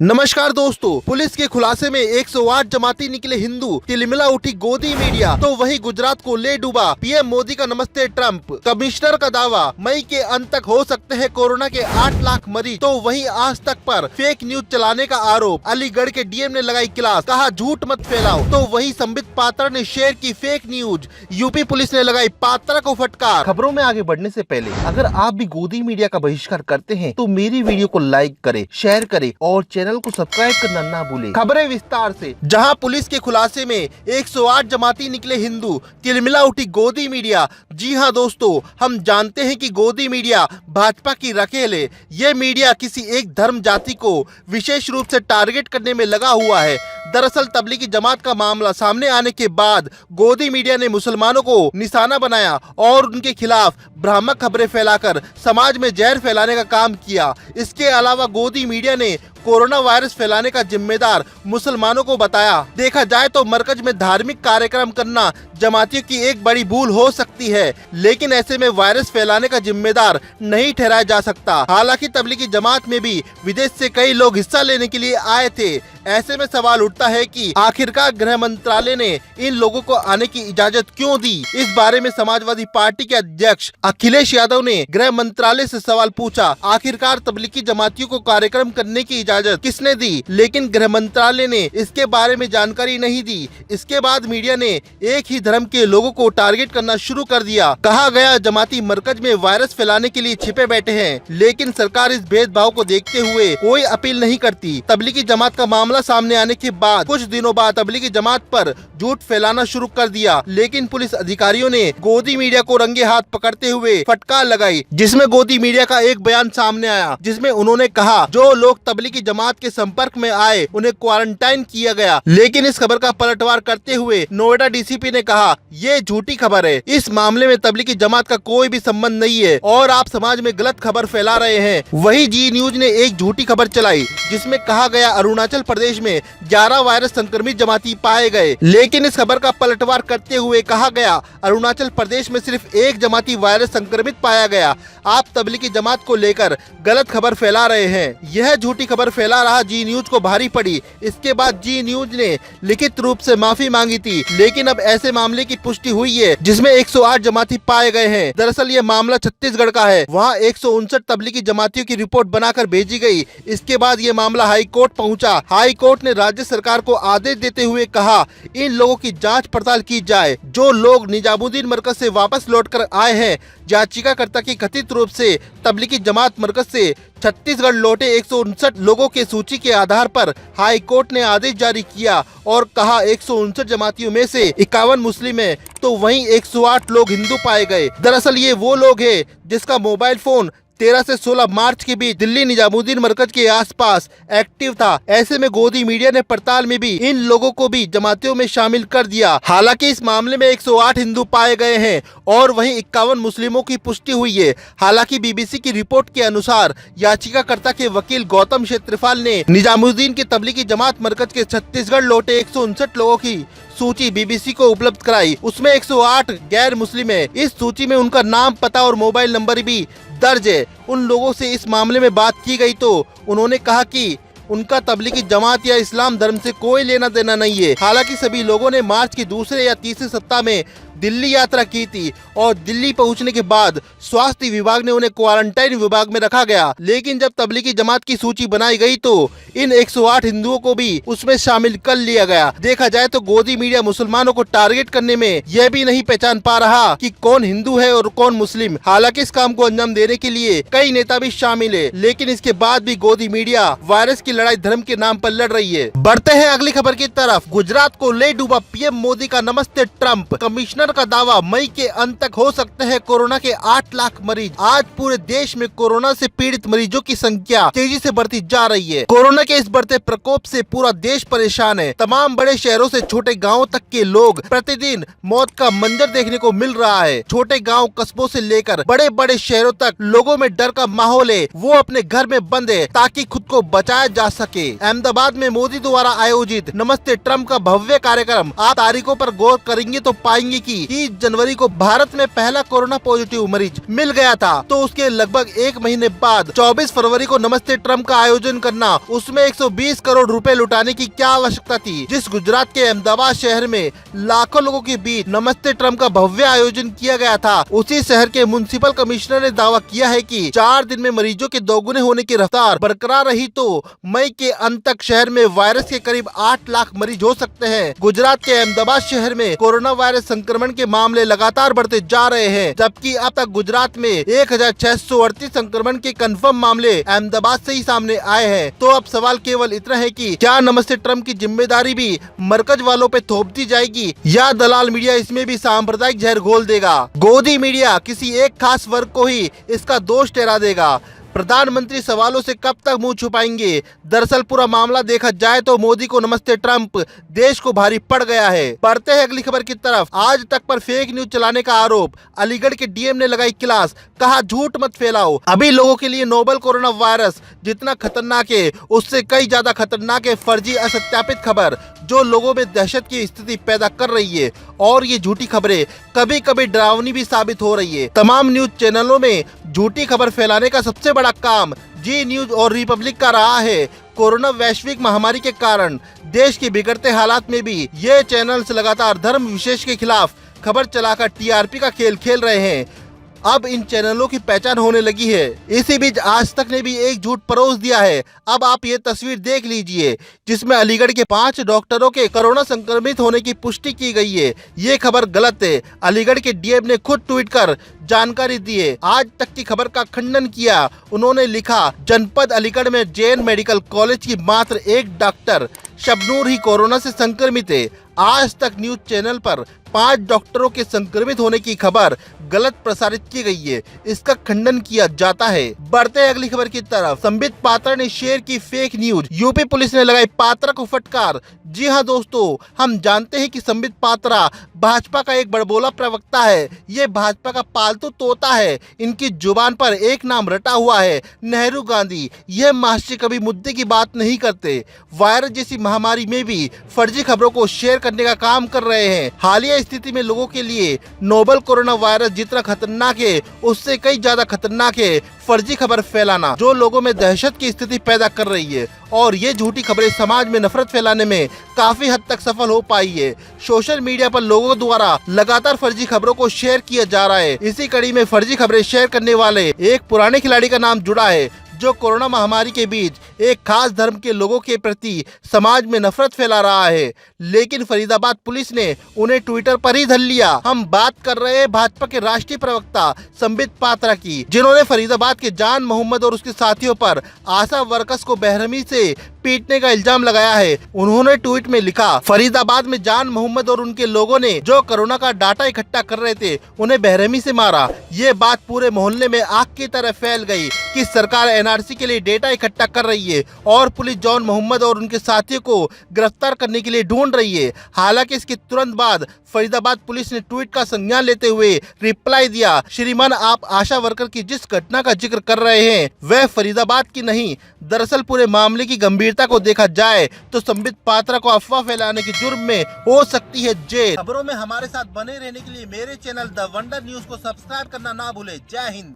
नमस्कार दोस्तों, पुलिस के खुलासे में 108 जमाती निकले हिंदू, तिलमिला उठी गोदी मीडिया, तो वही गुजरात को ले डूबा पीएम मोदी का नमस्ते ट्रंप। कमिश्नर का दावा, मई के अंत तक हो सकते हैं कोरोना के 8 लाख मरीज, तो वही आज तक पर फेक न्यूज चलाने का आरोप। अलीगढ़ के डीएम ने लगाई क्लास, कहा झूठ मत फैलाओ, तो वही संबित पात्रा ने शेयर की फेक न्यूज। यूपी पुलिस ने लगाई पात्रा को फटकार। खबरों में आगे बढ़ने से पहले अगर आप भी गोदी मीडिया का बहिष्कार करते हैं तो मेरी वीडियो को लाइक करे, शेयर करे और चैनल को सब्सक्राइब करना ना भूले। खबरें विस्तार से। जहां पुलिस के खुलासे में 108 जमाती निकले हिंदू, तिलमिला उठी गोदी मीडिया। जी हां दोस्तों, हम जानते हैं कि गोदी मीडिया भाजपा की रखेल है। ये मीडिया किसी एक धर्म जाति को विशेष रूप से टारगेट करने में लगा हुआ है। दरअसल तबलीगी जमात का मामला सामने आने के बाद गोदी मीडिया ने मुसलमानों को निशाना बनाया और उनके खिलाफ भ्रामक खबरें फैलाकर समाज में जहर फैलाने का काम किया। इसके अलावा गोदी मीडिया ने कोरोना वायरस फैलाने का जिम्मेदार मुसलमानों को बताया। देखा जाए तो मरकज में धार्मिक कार्यक्रम करना जमातियों की एक बड़ी भूल हो सकती है, लेकिन ऐसे में वायरस फैलाने का जिम्मेदार नहीं ठहराया जा सकता। हालांकि तबलीगी जमात में भी विदेश से कई लोग हिस्सा लेने के लिए आए थे। ऐसे में सवाल उठता है कि आखिरकार गृह मंत्रालय ने इन लोगों को आने की इजाजत क्यों दी। इस बारे में समाजवादी पार्टी के अध्यक्ष अखिलेश यादव ने गृह मंत्रालय से सवाल पूछा। आखिरकार तबलीगी जमातियों को कार्यक्रम करने की इजाजत किसने दी, लेकिन गृह मंत्रालय ने इसके बारे में जानकारी नहीं दी। इसके बाद मीडिया ने एक ही धर्म के लोगों को टारगेट करना शुरू कर दिया। कहा गया जमाती मरकज में वायरस फैलाने के लिए छिपे बैठे हैं, लेकिन सरकार इस भेदभाव को देखते हुए कोई अपील नहीं करती। तबलीगी जमात का मामला सामने आने के बाद कुछ दिनों बाद तबलीगी जमात पर झूठ फैलाना शुरू कर दिया, लेकिन पुलिस अधिकारियों ने गोदी मीडिया को रंगे हाथ पकड़ते हुए फटकार लगाई, जिसमें गोदी मीडिया का एक बयान सामने आया, जिसमें उन्होंने कहा जो लोग तबलीगी जमात के संपर्क में आए उन्हें क्वारंटाइन किया गया। लेकिन इस खबर का पलटवार करते हुए नोएडा डीसीपी ने कहा ये झूठी खबर है, इस मामले में तबलीगी जमात का कोई भी संबंध नहीं है और आप समाज में गलत खबर फैला रहे हैं। वही जी न्यूज ने एक झूठी खबर चलाई, जिसमें कहा गया अरुणाचल प्रदेश में 11 वायरस संक्रमित जमाती पाए गए, लेकिन इस खबर का पलटवार करते हुए कहा गया अरुणाचल प्रदेश में सिर्फ एक जमाती वायरस संक्रमित पाया गया। आप तबलीगी जमात को लेकर गलत खबर फैला रहे हैं। यह झूठी खबर फैला रहा जी न्यूज को भारी पड़ी। इसके बाद जी न्यूज ने लिखित रूप से माफी मांगी थी, लेकिन अब ऐसे मामले की पुष्टि हुई है जिसमें 108 जमाती पाए गए हैं। दरअसल ये मामला छत्तीसगढ़ का है, वहाँ 159 तबलीगी जमातियों की रिपोर्ट बनाकर भेजी गई। इसके बाद ये मामला हाई कोर्ट पहुँचा। हाई कोर्ट ने राज्य सरकार को आदेश देते हुए कहा इन लोगों की जांच पड़ताल की जाए। जो लोग निजामुद्दीन मरकज से वापस लौटकर आए हैं, याचिकाकर्ता की कथित रूप से तबलीगी जमात मरकज से छत्तीसगढ़ लौटे 159 लोगों के सूची के आधार पर हाई कोर्ट ने आदेश जारी किया और कहा 159 जमातियों में से 51 मुस्लिम हैं, तो वहीं 108 लोग हिंदू पाए गए। दरअसल ये वो लोग हैं जिसका मोबाइल फोन 13 से 16 मार्च के बीच दिल्ली निजामुद्दीन मरकज के आसपास एक्टिव था। ऐसे में गोदी मीडिया ने पड़ताल में भी इन लोगों को भी जमातियों में शामिल कर दिया। हालांकि इस मामले में 108 हिंदू पाए गए हैं और वहीं 51 मुस्लिमों की पुष्टि हुई है। हालांकि बीबीसी की रिपोर्ट के अनुसार याचिकाकर्ता के वकील गौतम क्षेत्रपाल ने निजामुद्दीन की तबलीगी जमात मरकज के छत्तीसगढ़ लौटे 159 लोगों की सूची बीबीसी को उपलब्ध कराई। उसमें 108 गैर मुस्लिम है। इस सूची में उनका नाम, पता और मोबाइल नंबर भी दर्ज है। उन लोगों से इस मामले में बात की गई तो उन्होंने कहा कि उनका तबलीगी जमात या इस्लाम धर्म से कोई लेना देना नहीं है। हालांकि सभी लोगों ने मार्च की दूसरे या तीसरे सप्ताह में दिल्ली यात्रा की थी और दिल्ली पहुंचने के बाद स्वास्थ्य विभाग ने उन्हें क्वारंटाइन विभाग में रखा गया। लेकिन जब तबलीगी जमात की सूची बनाई गई तो इन 108 हिंदुओं को भी उसमें शामिल कर लिया गया। देखा जाए तो गोदी मीडिया मुसलमानों को टारगेट करने में यह भी नहीं पहचान पा रहा कि कौन हिंदू है और कौन मुस्लिम। हालांकि इस काम को अंजाम देने के लिए कई नेता भी शामिल है, लेकिन इसके बाद भी गोदी मीडिया वायरस की लड़ाई धर्म के नाम पर लड़ रही है। बढ़ते हैं अगली खबर की तरफ। गुजरात को ले डूबा पीएम मोदी का नमस्ते ट्रंप। कमिश्नर का दावा, मई के अंत तक हो सकते हैं कोरोना के 8 लाख मरीज। आज पूरे देश में कोरोना से पीड़ित मरीजों की संख्या तेजी से बढ़ती जा रही है। कोरोना के इस बढ़ते प्रकोप से पूरा देश परेशान है। तमाम बड़े शहरों से छोटे गाँव तक के लोग प्रतिदिन मौत का मंजर देखने को मिल रहा है। छोटे गाँव कस्बों से लेकर बड़े बड़े शहरों तक लोगों में डर का माहौल है। वो अपने घर में बंद है ताकि खुद को बचाया जा सके। अहमदाबाद में मोदी द्वारा आयोजित नमस्ते ट्रंप का भव्य कार्यक्रम। आप तारीखों पर गौर करेंगे तो पाएंगे कि कि 30 जनवरी को भारत में पहला कोरोना पॉजिटिव मरीज मिल गया था, तो उसके लगभग एक महीने बाद 24 फरवरी को नमस्ते ट्रम्प का आयोजन करना, उसमें 120 करोड़ रुपए लुटाने की क्या आवश्यकता थी। जिस गुजरात के अहमदाबाद शहर में लाखों लोगों के बीच नमस्ते ट्रम्प का भव्य आयोजन किया गया था, उसी शहर के म्युनिसिपल कमिश्नर ने दावा किया है कि 4 दिन में मरीजों के दोगुने होने की रफ्तार बरकरार रही तो मई के अंत तक शहर में वायरस के करीब 8 लाख मरीज हो सकते हैं। गुजरात के अहमदाबाद शहर में कोरोना वायरस संक्रमण के मामले लगातार बढ़ते जा रहे हैं, जबकि अब तक गुजरात में 1638 संक्रमण के कंफर्म मामले अहमदाबाद से ही सामने आए हैं। तो अब सवाल केवल इतना है कि क्या नमस्ते ट्रम्प की जिम्मेदारी भी मरकज वालों पे थोप दी जाएगी या दलाल मीडिया इसमें भी सांप्रदायिक जहर घोल देगा। गोदी मीडिया किसी एक खास वर्ग को ही इसका दोष ठहरा देगा। प्रधानमंत्री सवालों से कब तक मुंह छुपाएंगे। दरअसल पूरा मामला देखा जाए तो मोदी को नमस्ते ट्रम्प देश को भारी पड़ गया है। बढ़ते हैं अगली खबर की तरफ। आज तक पर फेक न्यूज चलाने का आरोप, अलीगढ़ के डीएम ने लगाई क्लास, कहा झूठ मत फैलाओ। अभी लोगों के लिए नोबल कोरोना वायरस जितना खतरनाक है, उससे कई ज्यादा खतरनाक है फर्जी असत्यापित खबर, जो लोगों में दहशत की स्थिति पैदा कर रही है। और ये झूठी खबरें कभी कभी डरावनी भी साबित हो रही है। तमाम न्यूज चैनलों में झूठी खबर फैलाने का सबसे बड़ा काम जी न्यूज और रिपब्लिक का रहा है। कोरोना वैश्विक महामारी के कारण देश के बिगड़ते हालात में भी ये चैनल्स लगातार धर्म विशेष के खिलाफ खबर चलाकर टीआरपी का खेल खेल रहे हैं। अब इन चैनलों की पहचान होने लगी है। इसी बीच आज तक ने भी एक झूठ परोस दिया है। अब आप ये तस्वीर देख लीजिए, जिसमें अलीगढ़ के 5 डॉक्टरों के कोरोना संक्रमित होने की पुष्टि की गई है। ये खबर गलत है। अलीगढ़ के डीएम ने खुद ट्वीट कर जानकारी दी है। आज तक की खबर का खंडन किया। उन्होंने लिखा, जनपद अलीगढ़ में जैन मेडिकल कॉलेज की मात्र एक डॉक्टर शबनूर ही कोरोना से संक्रमित है। आज तक न्यूज चैनल पर 5 डॉक्टरों के संक्रमित होने की खबर गलत प्रसारित की गई है। इसका खंडन किया जाता है। बढ़ते हैं अगली खबर की तरफ। संबित पात्रा ने शेयर की फेक न्यूज, यूपी पुलिस ने लगाई पात्रा को फटकार। जी हां दोस्तों, हम जानते हैं कि संबित पात्रा भाजपा का एक बड़बोला प्रवक्ता है। ये भाजपा का पालतू तोता है। इनकी जुबान पर एक नाम रटा हुआ है, नेहरू गांधी। यह महाशय कभी मुद्दे की बात नहीं करते। वायरस जैसी महामारी में भी फर्जी खबरों को शेयर करने का काम कर रहे हैं। हालिया स्थिति में लोगों के लिए नोबल कोरोना वायरस जितना खतरनाक है, उससे कई ज्यादा खतरनाक है फर्जी खबर फैलाना, जो लोगों में दहशत की स्थिति पैदा कर रही है। और ये झूठी खबरें समाज में नफरत फैलाने में काफी हद तक सफल हो पाई है। सोशल मीडिया पर लोगों द्वारा लगातार फर्जी खबरों को शेयर किया जा रहा है। इसी कड़ी में फर्जी खबरें शेयर करने वाले एक पुराने खिलाड़ी का नाम जुड़ा है, जो कोरोना महामारी के बीच एक खास धर्म के लोगों के प्रति समाज में नफरत फैला रहा है। लेकिन फरीदाबाद पुलिस ने उन्हें ट्विटर पर ही धर लिया। हम बात कर रहे हैं भाजपा के राष्ट्रीय प्रवक्ता संबित पात्रा की, जिन्होंने फरीदाबाद के जान मोहम्मद और उसके साथियों पर आशा वर्कर्स को बेरहमी से पीटने का इल्जाम लगाया है। उन्होंने ट्वीट में लिखा, फरीदाबाद में जान मोहम्मद और उनके लोगों ने जो कोरोना का डाटा इकट्ठा कर रहे थे, उन्हें बेरहमी से मारा। ये बात पूरे मोहल्ले में आग की तरह फैल गई कि सरकार एनआरसी के लिए डेटा इकट्ठा कर रही है और पुलिस जॉन मोहम्मद और उनके साथियों को गिरफ्तार करने के लिए ढूंढ रही है। हालांकि इसके तुरंत बाद फरीदाबाद पुलिस ने ट्वीट का संज्ञान लेते हुए रिप्लाई दिया, श्रीमान आप आशा वर्कर की जिस घटना का जिक्र कर रहे हैं वह फरीदाबाद की नहीं। दरअसल पूरे मामले की गंभीरता को देखा जाए तो संबित पात्रा को अफवाह फैलाने के जुर्म में हो सकती है जेल। खबरों में हमारे साथ बने रहने के लिए मेरे चैनल द वंडर न्यूज को सब्सक्राइब करना ना भूले। जय हिंद।